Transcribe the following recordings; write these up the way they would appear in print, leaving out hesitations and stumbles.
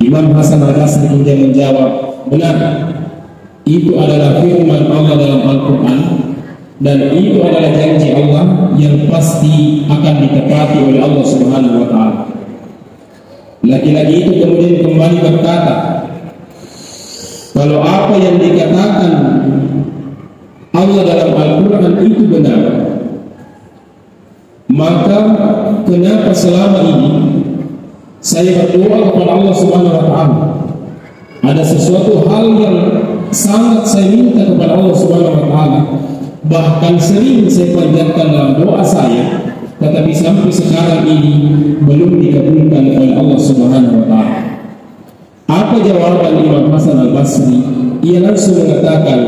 Imam Hasan Al-Basri kemudian menjawab, benar, itu adalah firman Allah dalam Al-Quran, dan itu adalah janji Allah yang pasti akan ditepati oleh Allah Subhanahu wa Ta'ala. Laki-laki itu kemudian kembali berkata, kalau apa yang dikatakan Allah dalam Al-Quran itu benar, maka kenapa selama ini saya berdoa kepada Allah Subhanahu wa Ta'ala? Ada sesuatu hal yang sangat saya minta kepada Allah Subhanahu wa Ta'ala, bahkan sering saya panjatkan dalam doa saya, tetapi sampai sekarang ini belum dikabulkan oleh Allah Subhanahu wa Ta'ala. Apa jawaban Imam Hasan Al-Basri? Ia langsung mengatakan,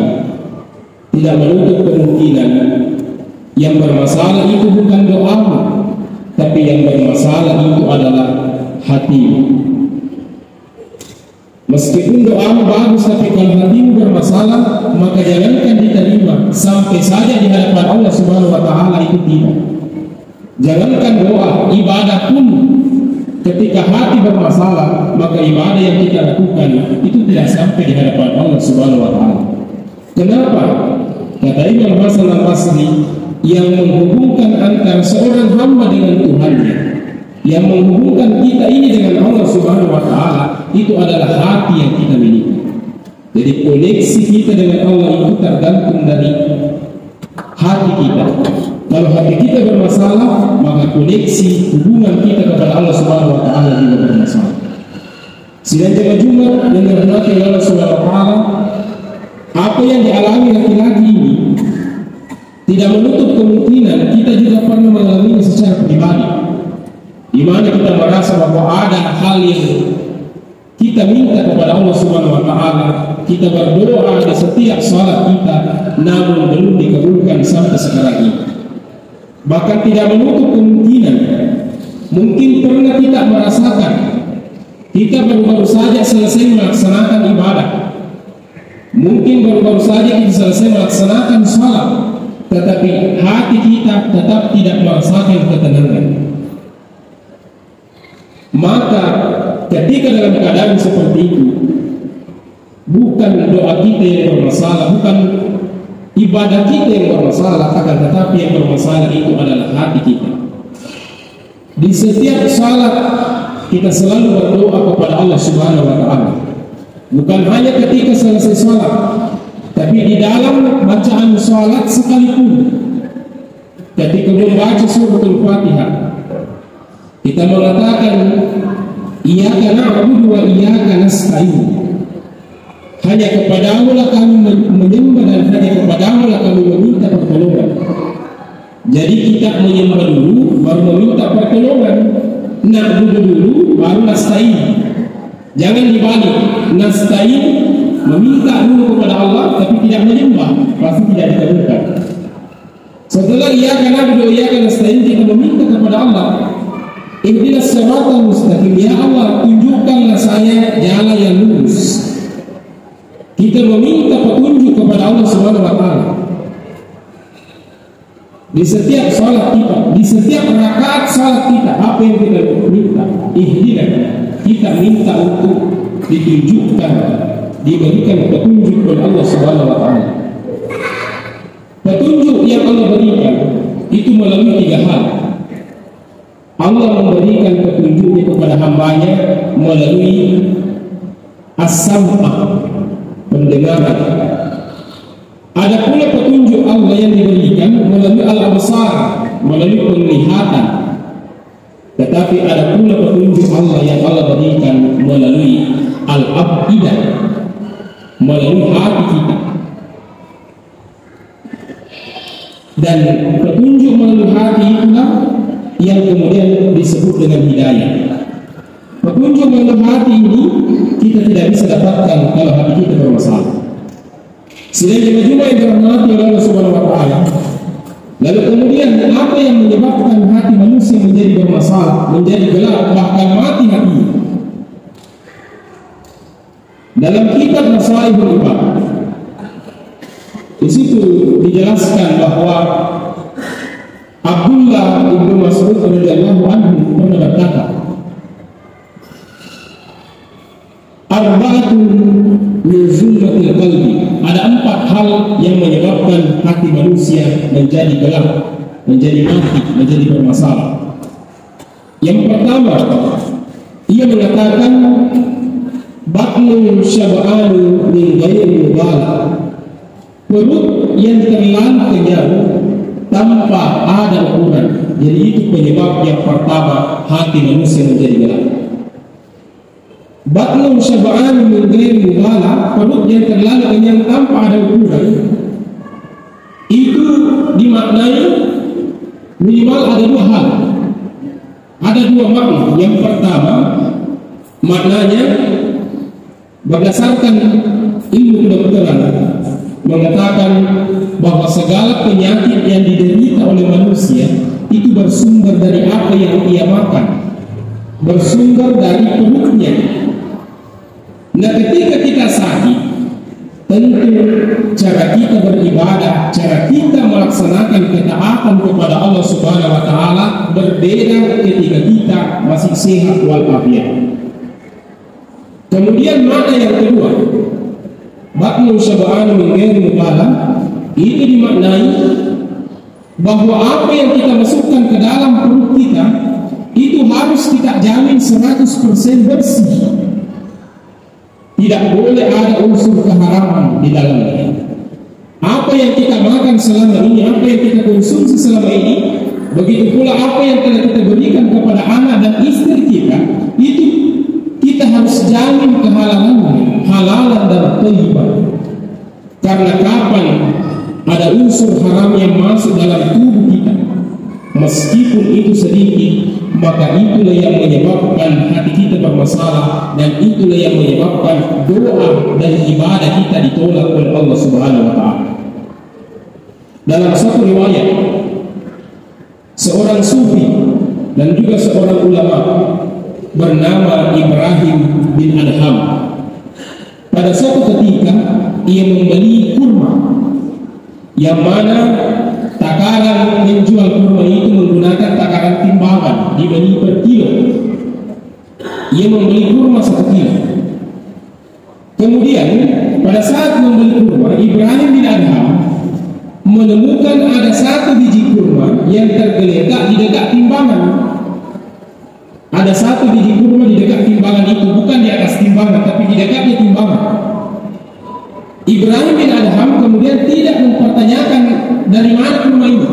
tidak menutup kemungkinan yang bermasalah itu bukan doamu, tapi yang bermasalah itu adalah hatimu. Meskipun doamu bagus, tapi kalau hatimu bermasalah, maka jangankan diterima, sampai saja di hadapan Allah Subhanahu wa Ta'ala itu tidak. Jangankan doa, ibadah pun ketika hati bermasalah, maka ibadah yang kita lakukan itu tidak sampai di hadapan Allah Subhanahu wa Ta'ala. Kenapa? Kata Imam Hasan Al-Basri, yang menghubungkan antara seorang hamba dengan Tuhannya, yang menghubungkan kita ini dengan Allah Subhanahu wa Ta'ala, itu adalah hati yang kita miliki. Jadi koneksi kita dengan Allah itu tergantung dari hati kita. Kalau hati kita bermasalah, maka koneksi hubungan kita kepada Allah Subhanahu wa Ta'ala juga bermasalah. Sidang jemaah Jumat yang dirahmati Allah Subhanahu wa Ta'ala, apa yang dialami laki-laki ini tidak menutup kemungkinan kita juga pernah mengalaminya secara pribadi, di mana kita merasa bahwa ada hal yang kita minta kepada Allah Subhanahu wa Ta'ala, kita berdoa di setiap salat kita, namun belum dikabulkan sampai sekarang ini. Bahkan tidak menutup kemungkinan mungkin pernah kita merasakan kita baru-baru saja selesai melaksanakan ibadah, mungkin baru-baru saja kita selesai melaksanakan salat, tetapi hati kita tetap tidak merasakan ketenangan. Maka ketika dalam keadaan seperti itu, bukan doa kita yang bermasalah, bukan ibadah kita yang bermasalah, akan tetapi yang bermasalah itu adalah hati kita. Di setiap salat kita selalu berdoa kepada Allah Subhanahu wa Ta'ala, bukan hanya ketika selesai salat, tapi di dalam bacaan salat sekalipun. Ketika membaca suratul Fatihah, kita mengatakan iyyaka na'budu wa iyyaka nasta'in. Hanya kepadamu lah kami menyembah dan hanya kepadamu lah kami meminta pertolongan. Jadi kita menyembah dulu, baru meminta pertolongan. Na'budu dulu, baru nasta'in. Jangan dibalik. Nasta'in, meminta dulu kepada Allah, tapi tidak menyembah, pasti tidak dikabulkan. Setelah iyyaka na'budu wa iyyaka nasta'in, kita meminta kepada Allah, ihdinas siratal mustaqim, ya Allah tunjukkanlah saya jalan yang lurus. Kita meminta petunjuk kepada Allah Subhanahu wa Ta'ala di setiap salat kita, di setiap rakaat salat kita. Apa yang kita minta? Ihdinas, kita minta untuk ditunjukkan, diberikan petunjuk oleh Allah Subhanahu wa Ta'ala. Petunjuk yang Allah berikan itu melalui tiga hal. Allah memberikan petunjuknya kepada hambanya melalui as-sam'a, pendengaran. Ada pula petunjuk Allah yang diberikan melalui al-absar, melalui penglihatan. Tetapi ada pula petunjuk Allah yang Allah berikan melalui al-afidah, melalui hati kita. Dan petunjuk melalui hati itulah yang kemudian disebut dengan hidayah. Petunjuk melalui hati ini kita tidak bisa dapatkan kalau hati kita bermasalah. Selain jemaah yang dirahmati oleh Allah Subhanahu wa Ta'ala, lalu kemudian apa yang menyebabkan hati manusia menjadi bermasalah, menjadi gelap, bahkan mati hati? Dalam kitab Masailul Ibad, di situ dijelaskan bahwa Abdullah bin Mas'ud radhiyallahu anhu pernah berkata, arba'atun min zulmatil qalbi. Ada 4 hal yang menyebabkan hati manusia menjadi gelap, menjadi mati, menjadi bermasalah. Yang pertama, ia mengatakan batnun syab'anu min ghairi mubala, perut yang terlalu kenyang tanpa ada ukuran. Jadi itu penyebab yang pertama hati manusia menjadi gelap. Batnun syab'anu min ghairi mubala, perut yang terlalu kenyang tanpa ada ukuran, itu dimaknai minimal ada 2 hal. Ada 2 makna. Yang pertama, maknanya berdasarkan ilmu kedokteran mengatakan bahwa segala penyakit yang diderita oleh manusia itu bersumber dari apa yang ia makan, bersumber dari perutnya. Nah, ketika kita sakit, tentu cara kita beribadah, cara kita melaksanakan ketaatan kepada Allah Subhanahu wa taala berbeda ketika kita masih sehat walafiat. Kemudian makna yang kedua, batnu syab'anu min ghairi mubala, itu dimaknai bahwa apa yang kita masukkan ke dalam perut kita itu harus kita jamin 100% bersih. Tidak boleh ada unsur keharaman di dalamnya. Apa yang kita makan selama ini, apa yang kita konsumsi selama ini, begitu pula apa yang telah kita berikan kepada anak dan istri kita, itu kita harus jamin kehalalannya, halalan dan thayyiban. Karena kapan ada unsur haram yang masuk dalam tubuh kita, meskipun itu sedikit, maka itulah yang menyebabkan hati kita bermasalah, dan itulah yang menyebabkan doa dan ibadah kita ditolak oleh Allah Subhanahu wa taala. Dalam satu riwayat, seorang sufi dan juga seorang ulama bernama Ibrahim bin Adham, pada suatu ketika ia membeli kurma, yang mana takaran menjual kurma itu menggunakan takaran timbangan, dibeli per kilo. Ia membeli kurma 1 kilo. Kemudian pada saat membeli kurma, Ibrahim bin Adham menemukan ada 1 biji kurma yang tergeletak di dekat timbangan. Ada 1 biji kurma di dekat timbangan itu, bukan di atas timbangan, tapi di dekatnya timbangan. Ibrahim bin Adham kemudian tidak mempertanyakan dari mana kurma ini.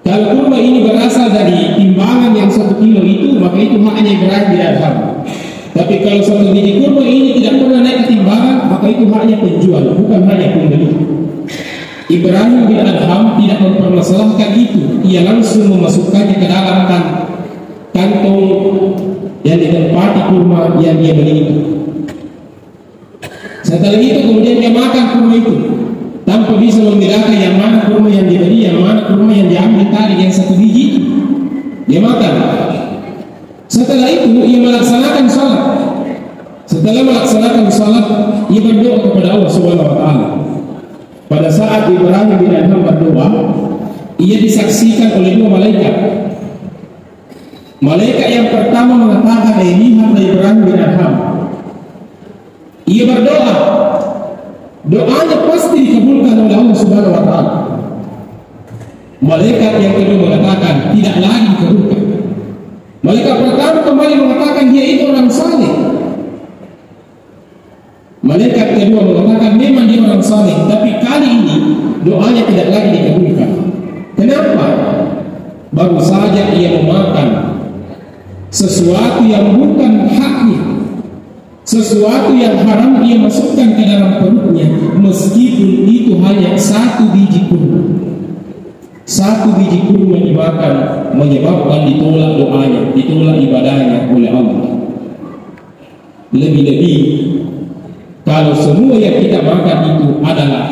Kalau kurma ini berasal dari timbangan yang 1 kilo itu, maka itu haknya Ibrahim bin Adham. Tapi kalau 1 biji kurma ini tidak pernah naik ke timbangan, maka itu haknya penjual, bukan haknya pembeli. Ibrahim bin Adham tidak mempermasalahkan itu. Ia langsung memasukkannya ke dalam kantong yang ditempati kurma yang dia beli itu. Setelah itu kemudian dia makan kurma itu tanpa bisa membedakan yang mana kurma yang dibeli, yang mana kurma yang diambil tadi yang 1 biji itu. Dia makan. Setelah itu ia melaksanakan salat. Setelah melaksanakan salat, ia berdoa kepada Allah Subhanahu wa taala. Pada saat Ibrahim bin Adham berdoa, ia disaksikan oleh 2 malaikat. Malaikat yang pertama mengatakan, lihat Ibrahim bin Adham, ia berdoa, doanya pasti dikabulkan oleh Allah Subhanahu wa taala. Malaikat yang kedua mengatakan, tidak lagi dikabulkan. Malaikat pertama kembali mengatakan dia itu orang saleh. Malaikat kedua mengatakan memang dia orang saleh, tapi kali ini doanya tidak lagi dikabulkan. Kenapa? Baru saja ia memakan sesuatu yang bukan haknya, sesuatu yang haram ia masukkan ke dalam perutnya, meskipun itu hanya 1 biji kurma. 1 biji kurma dimakan menyebabkan ditolak doanya, ditolak ibadahnya oleh Allah. Lebih-lebih kalau semua yang kita makan itu adalah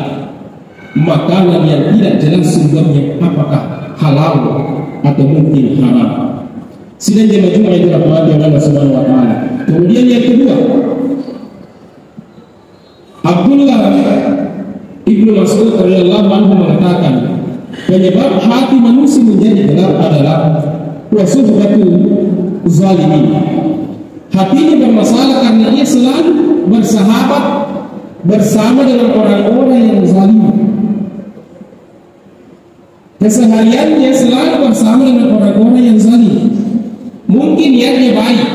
makanan yang tidak jelas sumbernya, apakah halal atau mungkin haram. Sidang jemaah Jumat itu rahmati Allah Subhanahu wa taala. Kemudian yang kedua, Abdullah Ibnu Mas'ud radhiyallahu anhu mengatakan, penyebab hati manusia menjadi gelap adalah wasuhbatu zalimin. Hatinya bermasalah karena ia selalu bersahabat bersama dengan orang-orang yang zalim. Kesehariannya selalu bersama dengan orang-orang yang zalim. Mungkin niatnya baik,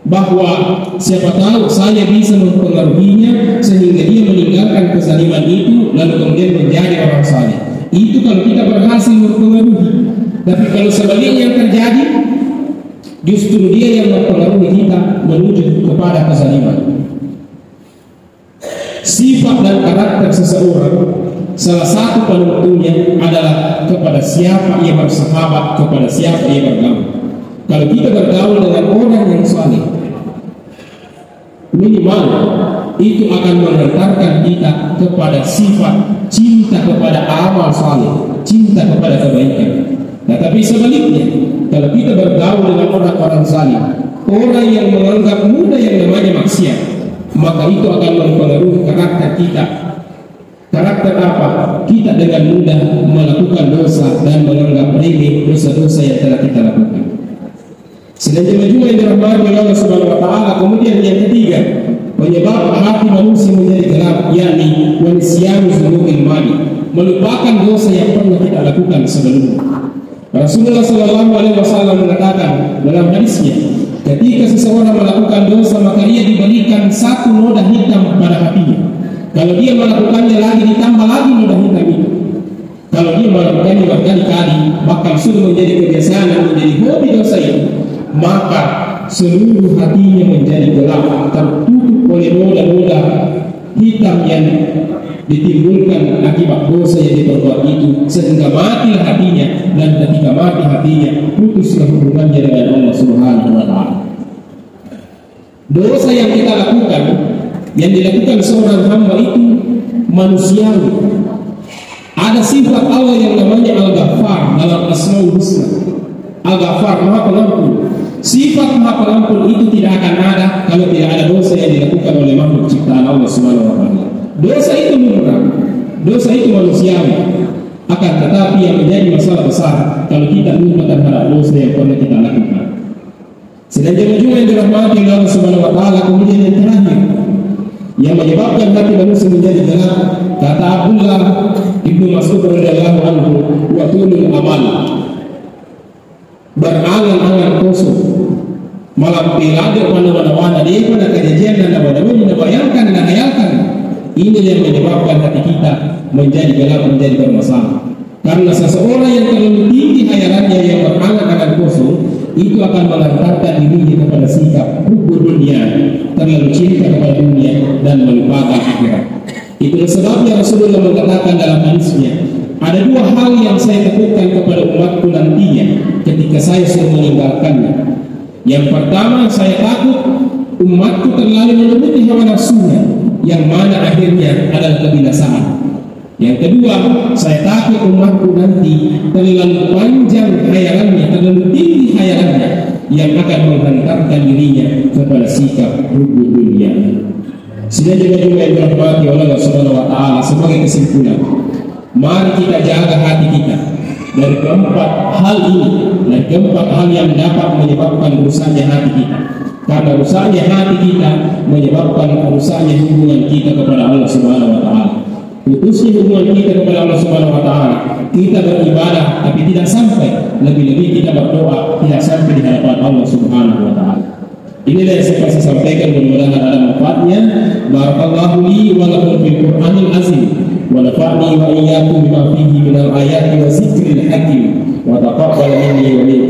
bahwa siapa tahu saya bisa mempengaruhinya sehingga dia meninggalkan kezaliman itu lalu kemudian menjadi orang saleh. Itu kalau kita berhasil mempengaruhi. Tapi kalau sebaliknya yang terjadi, justru dia yang mempengaruhi kita menuju kepada kezaliman. Sifat dan karakter seseorang, salah satu penentunya adalah kepada siapa ia bersahabat, kepada siapa ia bergaul. Kalau kita bergaul dengan orang yang saleh, minimal itu akan mengantarkan kita kepada sifat cinta kepada amal saleh, cinta kepada kebaikan. Tetapi sebaliknya, kalau kita bergaul dengan orang-orang saleh, orang yang menganggap mudah yang namanya maksiat, maka itu akan mempengaruhi karakter kita. Karakter apa? Kita dengan mudah melakukan dosa dan menganggap remeh dosa-dosa yang telah kita lakukan. Selain jemaah yang dirahmati oleh Allah Subhanahu wa taala, kemudian yang ketiga, penyebab hati manusia menjadi gelap, yakni wanisyanu dzunubul madi, melupakan dosa yang pernah kita lakukan sebelumnya. Rasulullah sallallahu alaihi wasallam mengatakan dalam hadisnya, ketika seseorang melakukan dosa maka ia diberikan satu noda hitam pada hatinya. Kalau dia melakukannya lagi, ditambah lagi noda hitam itu. Kalau dia melakukannya berkali-kali, bahkan sudah menjadi kebiasaan dan menjadi hobi dosa itu, maka seluruh hatinya menjadi gelap, tertutup oleh noda-noda hitam yang ditimbulkan akibat dosa yang diperbuat itu, sehingga matilah hatinya, dan ketika mati hatinya putuslah hubungannya dengan Allah Subhanahu wa taala. Dosa yang kita lakukan, yang dilakukan seorang hamba itu manusiawi. Ada sifat Allah yang namanya Al-Ghaffar dalam Asmaul Husna. Al-Ghaffar, Maha Pengampun. Sifat Maha Pengampun itu tidak akan ada kalau tidak ada dosa yang dilakukan oleh makhluk ciptaan Allah Subhanahu wa taala. Dosa itu lumrah, dosa itu manusiawi. Akan tetapi yang menjadi masalah besar kalau kita lupa terhadap dosa yang pernah kita lakukan. Sedang jemaah yang dirahmati oleh Allah Subhanahu wa taala, kemudian yang terakhir yang menyebabkan hati manusia menjadi gelap, kata Abdullah Ibnu Mas'ud radhiyallahu anhu, wa tulul amal, berangan-angan kosong, malam pilade mana-mana dia pada kejadian dan mana-mana bayangkan dan hayalkan. Ini yang menyebabkan hati kita menjadi gelap, menjadi bermasalah. Karena seseorang yang terlalu tinggi hayalannya, yang berangan-angan kosong, itu akan mengantarkan dirinya kepada sikap hubur dunia, terlalu cinta kepada dunia dan melupakan akhirat. Itulah sebabnya Rasulullah mengatakan dalam hadisnya, ada dua hal yang saya takutkan kepada umatku nantinya ketika saya sudah meninggalkannya. Yang pertama, saya takut umatku terlalu menuruti hawa nafsunya, yang mana akhirnya adalah kebinasaan. Yang kedua, saya takut umatku nanti terlalu panjang hayalannya, terlalu tinggi hayalannya, yang akan menghantarkan dirinya kepada sikap hubur dunia. Sudah juga yang dirahmati oleh Allah Subhanahu wa taala, sebagai kesimpulan, mari kita jaga hati kita dari keempat hal ini, dari keempat hal yang dapat menyebabkan rusaknya hati kita. Karena rusaknya hati kita menyebabkan rusaknya hubungan kita kepada Allah Subhanahu wa taala. Putusnya hubungan kita kepada Allah Subhanahu wa taala. Kita beribadah tapi tidak sampai, lebih-lebih kita berdoa tidak sampai di hadapan Allah Subhanahu wa taala. Inilah yang saya sampaikan, mudah-mudahan ada manfaatnya. Barakallahu li wa lakum fil Qur'anil azim wa nafa'ni wa iyyakum bima fihi minal ayati wa zikril hakim wa taqabbal minni wa minkum